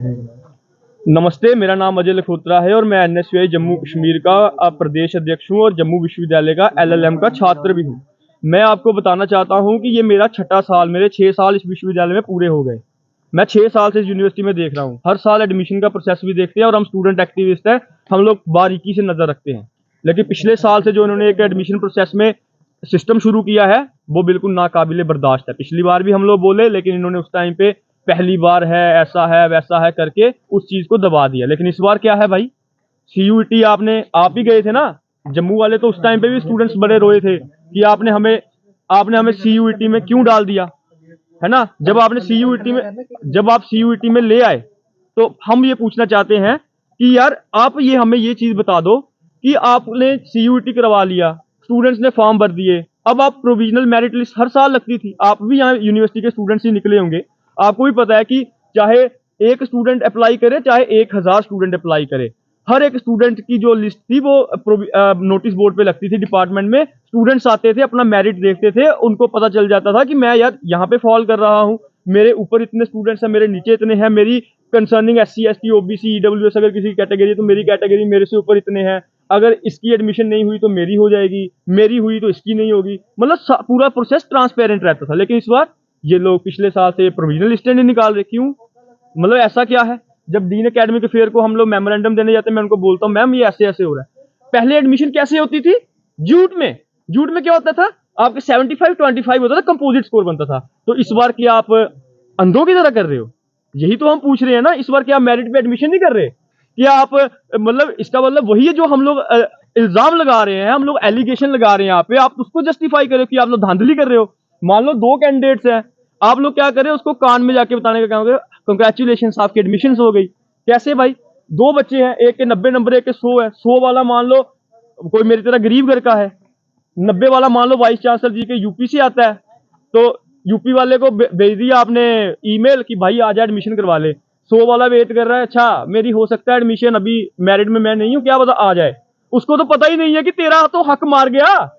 नमस्ते, मेरा नाम अजय लखोत्रा है और मैं एनएसयूआई जम्मू कश्मीर का प्रदेश अध्यक्ष हूँ और जम्मू विश्वविद्यालय का एलएलएम का छात्र भी हूँ। मैं आपको बताना चाहता हूँ कि ये मेरा छठा साल, मेरे 6 साल इस विश्वविद्यालय में पूरे हो गए। मैं 6 साल से इस यूनिवर्सिटी में देख रहा हूँ। हर साल एडमिशन का प्रोसेस भी देखते हैं और हम स्टूडेंट एक्टिविस्ट हैं, हम लोग बारीकी से नज़र रखते हैं। लेकिन पिछले साल से जो इन्होंने एक एडमिशन प्रोसेस में सिस्टम शुरू किया है, वो बिल्कुल नाकाबिले बर्दाश्त है। पिछली बार भी हम लोग बोले, लेकिन इन्होंने उस टाइम पे पहली बार है, ऐसा है, वैसा है करके उस चीज को दबा दिया। लेकिन इस बार क्या है भाई, सीयूईटी आप ही गए थे ना, जम्मू वाले, तो उस टाइम पे भी स्टूडेंट्स बड़े रोए थे कि आपने हमें सीयूईटी में क्यों डाल दिया, है ना। जब आप सीयूईटी में ले आए, तो हम ये पूछना चाहते हैं कि यार आप हमें ये चीज बता दो कि आपने सीयूईटी करवा लिया, स्टूडेंट्स ने फॉर्म भर दिए, अब आप प्रोविजनल मेरिट लिस्ट हर साल लगती थी, आप भी यहाँ यूनिवर्सिटी के स्टूडेंट्स ही निकले होंगे, आपको भी पता है कि चाहे एक स्टूडेंट अप्लाई करे, चाहे 1000 स्टूडेंट अप्लाई करे, हर एक स्टूडेंट की जो लिस्ट थी वो नोटिस बोर्ड पे लगती थी डिपार्टमेंट में। स्टूडेंट्स आते थे, अपना मेरिट देखते थे, उनको पता चल जाता था कि मैं यार यहाँ पे फॉल कर रहा हूँ, मेरे ऊपर इतने स्टूडेंट्स हैं, मेरे नीचे इतने हैं, मेरी concerning SC ST OBC EWS अगर किसी कैटेगरी है तो मेरी कैटेगरी मेरे से ऊपर इतने हैं, अगर इसकी एडमिशन नहीं हुई तो मेरी हो जाएगी, मेरी हुई तो इसकी नहीं होगी। मतलब पूरा प्रोसेस ट्रांसपेरेंट रहता था। लेकिन इस बार ये लोग पिछले साल से प्रोविजनल लिस्ट नहीं निकाल रहे, क्यों? मतलब ऐसा क्या है? जब डीन एकेडमिक अफेयर को हम लोग मेमोरेंडम देने जाते हैं, मैं उनको बोलता हूँ मैम ये ऐसे ऐसे हो रहा है। पहले एडमिशन कैसे होती थी? झूठ में क्या होता था, आपके 75-25 होता था, कंपोजिट स्कोर बनता था। तो इस बार क्या आप अंधों की तरह कर रहे हो? यही तो हम पूछ रहे हैं ना। इस बार क्या आप मेरिट पे एडमिशन नहीं कर रहे? क्या आप मतलब इसका मतलब वही है जो हम लोग इल्जाम लगा रहे हैं, हम लोग एलिगेशन लगा रहे हैं यहाँ पे, आप उसको जस्टिफाई करो कि आप लोग धांधली कर रहे हो। मान लो 2 कैंडिडेट्स हैं, आप लोग क्या करें, उसको कान में जाके बताने का काम करें, कंग्रेचुलेशन आपकी एडमिशन हो गई। कैसे भाई? 2 बच्चे हैं, एक के 90 नंबर, एक के 100 है। 100 वाला मान लो कोई मेरी तरह गरीब घर का है, 90 वाला मान लो वाइस चांसलर जी के यूपी से आता है, तो यूपी वाले को भेज दिया आपने ईमेल कि भाई आ जा एडमिशन करवा ले। 100 वाला वेट कर रहा है, अच्छा मेरी हो सकता है एडमिशन, अभी मैरिट में मैं नहीं हूं, क्या पता आ जाए। उसको तो पता ही नहीं है कि तेरा तो हक मार गया।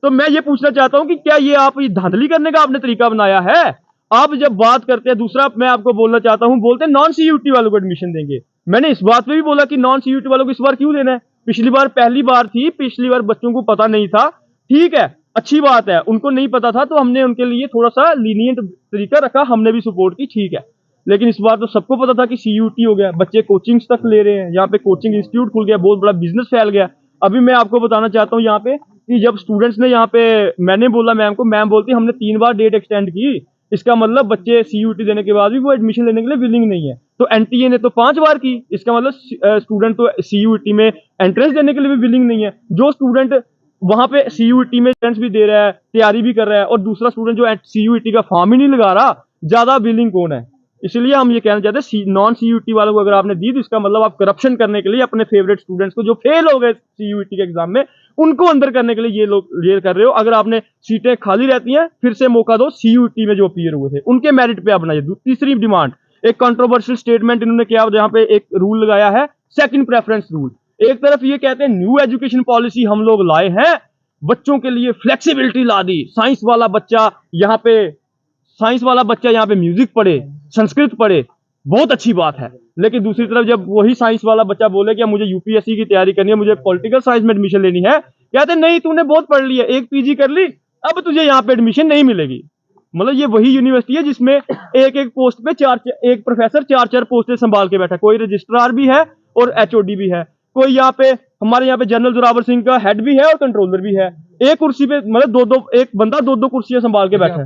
तो मैं ये पूछना चाहता हूं कि क्या ये आप धांधली करने का आपने तरीका बनाया है? आप जब बात करते हैं, दूसरा मैं आपको बोलना चाहता हूं, बोलते हैं नॉन सीयूटी वालों को एडमिशन देंगे। मैंने इस बात पे भी बोला कि नॉन सीयूटी वालों को इस बार क्यों देना है? पिछली बार पहली बार थी, पिछली बार बच्चों को पता नहीं था, ठीक है, अच्छी बात है, उनको नहीं पता था तो हमने उनके लिए थोड़ा सा लीनियंट तरीका रखा, हमने भी सपोर्ट की, ठीक है। लेकिन इस बार तो सबको पता था कि सीयूटी हो गया, बच्चे कोचिंग्स तक ले रहे हैं, यहाँ पे कोचिंग इंस्टीट्यूट खुल गया, बहुत बड़ा बिजनेस फैल गया। अभी मैं आपको बताना चाहता हूँ यहाँ पे कि जब स्टूडेंट्स ने यहाँ पे, मैंने बोला मैम को, मैम बोलती हमने 3 बार डेट एक्सटेंड की, इसका मतलब बच्चे सीयूटी देने के बाद भी वो एडमिशन लेने के लिए विलिंग नहीं है। तो एनटीए ने तो 5 बार की, इसका मतलब स्टूडेंट तो सीयूटी में एंट्रेंस देने के लिए भी विलिंग नहीं है। जो स्टूडेंट वहां पे सीयूटी में एंट्रेंस भी दे रहा है, तैयारी भी कर रहा है, और दूसरा स्टूडेंट जो सीयूटी का फॉर्म ही नहीं लगा रहा, ज्यादा विलिंग कौन है? इसलिए हम ये कहना चाहते हैं नॉन सीयूटी वालों को अगर आपने दी तो इसका मतलब आप करप्शन करने के लिए अपने फेवरेट स्टूडेंट्स को जो फेल हो गए सीयूटी के एग्जाम में, उनको अंदर करने के लिए ये लोग ये कर रहे हो। अगर आपने सीटें खाली रहती हैं, फिर से मौका दो सीयूटी में जो अपीयर हुए थे उनके मेरिट पे आप बनाइए। तीसरी डिमांड, एक कंट्रोवर्शियल स्टेटमेंट इन्होंने किया, जहां पे एक रूल लगाया है, सेकंड प्रेफरेंस रूल। एक तरफ ये कहते हैं न्यू एजुकेशन पॉलिसी हम लोग लाए हैं, बच्चों के लिए फ्लेक्सिबिलिटी ला दी, साइंस वाला बच्चा यहाँ पे म्यूजिक पढ़े, संस्कृत पढ़े, बहुत अच्छी बात है। लेकिन दूसरी तरफ जब वही साइंस वाला बच्चा बोले कि मुझे यूपीएससी की तैयारी करनी है, मुझे पॉलिटिकल साइंस में एडमिशन लेनी है, कहते नहीं तूने बहुत पढ़ लिया, एक पीजी कर ली, अब तुझे यहाँ पे एडमिशन नहीं मिलेगी। मतलब ये वही यूनिवर्सिटी है जिसमें एक पोस्ट पे एक प्रोफेसर 4 पोस्टें संभाल के बैठा, कोई रजिस्ट्रार भी है और एचओडी भी है, कोई यहाँ पे हमारे यहाँ पे जनरल जोरावर सिंह का हेड भी है और कंट्रोलर भी है। एक कुर्सी पे मतलब एक बंदा 2 कुर्सियां संभाल के बैठा है।